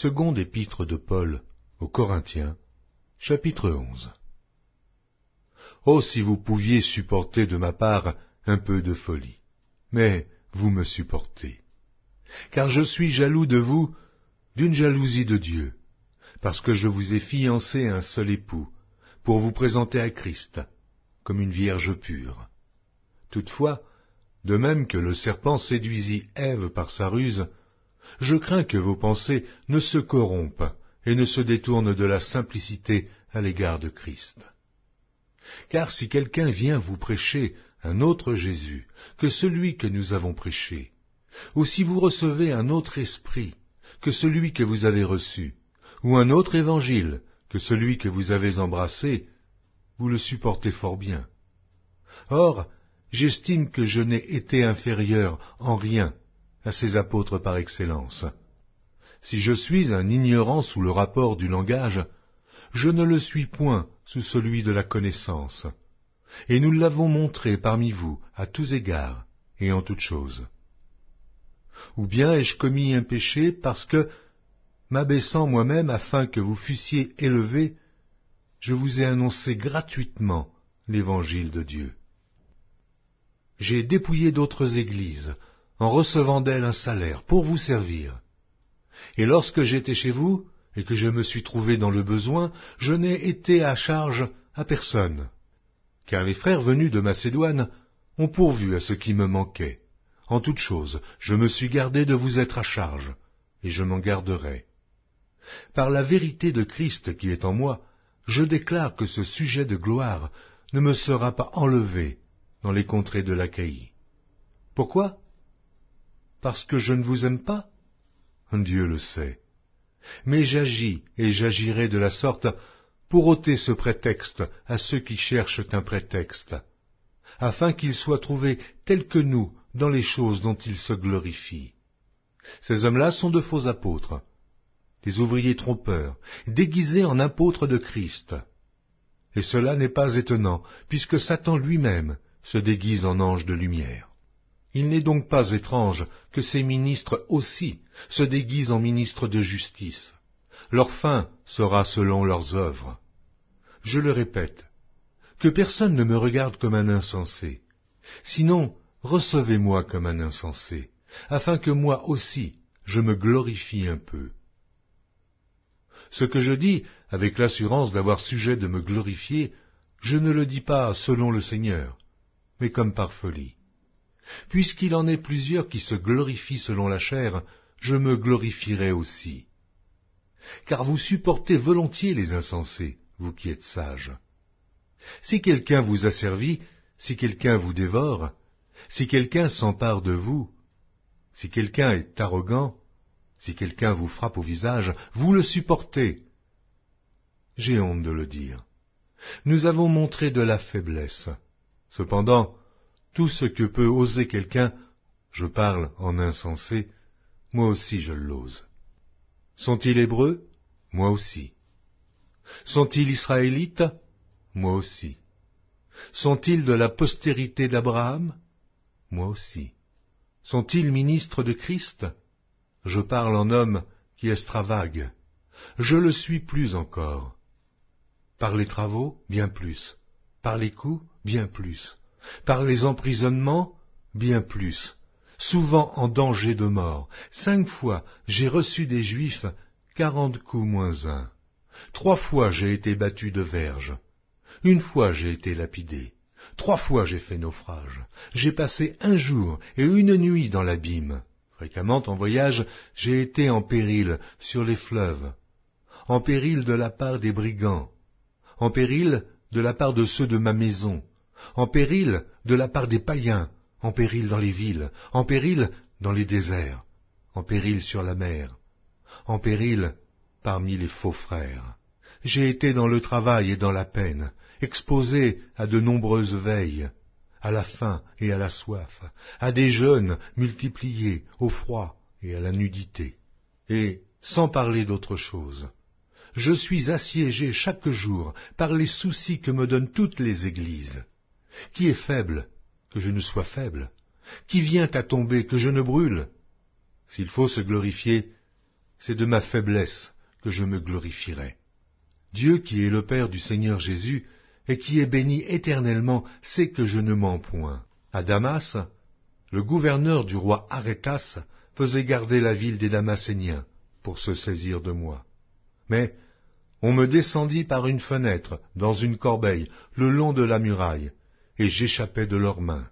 Seconde épître de Paul aux Corinthiens, chapitre 11. Oh, si vous pouviez supporter de ma part un peu de folie, mais vous me supportez. Car je suis jaloux de vous d'une jalousie de Dieu, parce que je vous ai fiancé à un seul époux, pour vous présenter à Christ, comme une vierge pure. Toutefois, de même que le serpent séduisit Ève par sa ruse, je crains que vos pensées ne se corrompent et ne se détournent de la simplicité à l'égard de Christ. Car si quelqu'un vient vous prêcher un autre Jésus que celui que nous avons prêché, ou si vous recevez un autre esprit que celui que vous avez reçu, ou un autre évangile que celui que vous avez embrassé, vous le supportez fort bien. Or, j'estime que je n'ai été inférieur en rien à ces apôtres par excellence. Si je suis un ignorant sous le rapport du langage, je ne le suis point sous celui de la connaissance. Et nous l'avons montré parmi vous à tous égards et en toutes choses. Ou bien ai-je commis un péché parce que, m'abaissant moi-même afin que vous fussiez élevés, je vous ai annoncé gratuitement l'évangile de Dieu. J'ai dépouillé d'autres églises, en recevant d'elles un salaire pour vous servir. Et lorsque j'étais chez vous, et que je me suis trouvé dans le besoin, je n'ai été à charge à personne, car les frères venus de Macédoine ont pourvu à ce qui me manquait. En toute chose, je me suis gardé de vous être à charge, et je m'en garderai. Par la vérité de Christ qui est en moi, je déclare que ce sujet de gloire ne me sera pas enlevé dans les contrées de l'Achaïe. Pourquoi? Parce que je ne vous aime pas? Dieu le sait. Mais j'agis et j'agirai de la sorte pour ôter ce prétexte à ceux qui cherchent un prétexte, afin qu'ils soient trouvés tels que nous dans les choses dont ils se glorifient. Ces hommes-là sont de faux apôtres, des ouvriers trompeurs, déguisés en apôtres de Christ. Et cela n'est pas étonnant, puisque Satan lui-même se déguise en ange de lumière. Il n'est donc pas étrange que ces ministres aussi se déguisent en ministres de justice. Leur fin sera selon leurs œuvres. Je le répète, que personne ne me regarde comme un insensé. Sinon, recevez-moi comme un insensé, afin que moi aussi je me glorifie un peu. Ce que je dis, avec l'assurance d'avoir sujet de me glorifier, je ne le dis pas selon le Seigneur, mais comme par folie. Puisqu'il en est plusieurs qui se glorifient selon la chair, je me glorifierai aussi. Car vous supportez volontiers les insensés, vous qui êtes sages. Si quelqu'un vous asservit, si quelqu'un vous dévore, si quelqu'un s'empare de vous, si quelqu'un est arrogant, si quelqu'un vous frappe au visage, vous le supportez. J'ai honte de le dire. Nous avons montré de la faiblesse. Cependant, tout ce que peut oser quelqu'un, je parle en insensé, moi aussi je l'ose. Sont-ils hébreux? Moi aussi. Sont-ils israélites? Moi aussi. Sont-ils de la postérité d'Abraham? Moi aussi. Sont-ils ministres de Christ? Je parle en homme qui extravague. Je le suis plus encore. Par les travaux, bien plus. Par les coups, bien plus. Par les emprisonnements, bien plus. Souvent en danger de mort. 5 fois, j'ai reçu des Juifs 40 coups moins 1. 3 fois, j'ai été battu de verge. 1 fois, j'ai été lapidé. 3 fois, j'ai fait naufrage. J'ai passé 1 jour et 1 nuit dans l'abîme. Fréquemment, en voyage, j'ai été en péril sur les fleuves. En péril de la part des brigands. En péril de la part de ceux de ma maison. En péril de la part des païens, en péril dans les villes, en péril dans les déserts, en péril sur la mer, en péril parmi les faux frères. J'ai été dans le travail et dans la peine, exposé à de nombreuses veilles, à la faim et à la soif, à des jeûnes multipliés, au froid et à la nudité. Et, sans parler d'autre chose, je suis assiégé chaque jour par les soucis que me donnent toutes les églises. Qui est faible, que je ne sois faible? Qui vient à tomber, que je ne brûle? S'il faut se glorifier, c'est de ma faiblesse que je me glorifierai. Dieu qui est le Père du Seigneur Jésus, et qui est béni éternellement, sait que je ne mens point. À Damas, le gouverneur du roi Arétas faisait garder la ville des Damascéniens pour se saisir de moi. Mais on me descendit par une fenêtre, dans une corbeille, le long de la muraille, et j'échappai de leurs mains.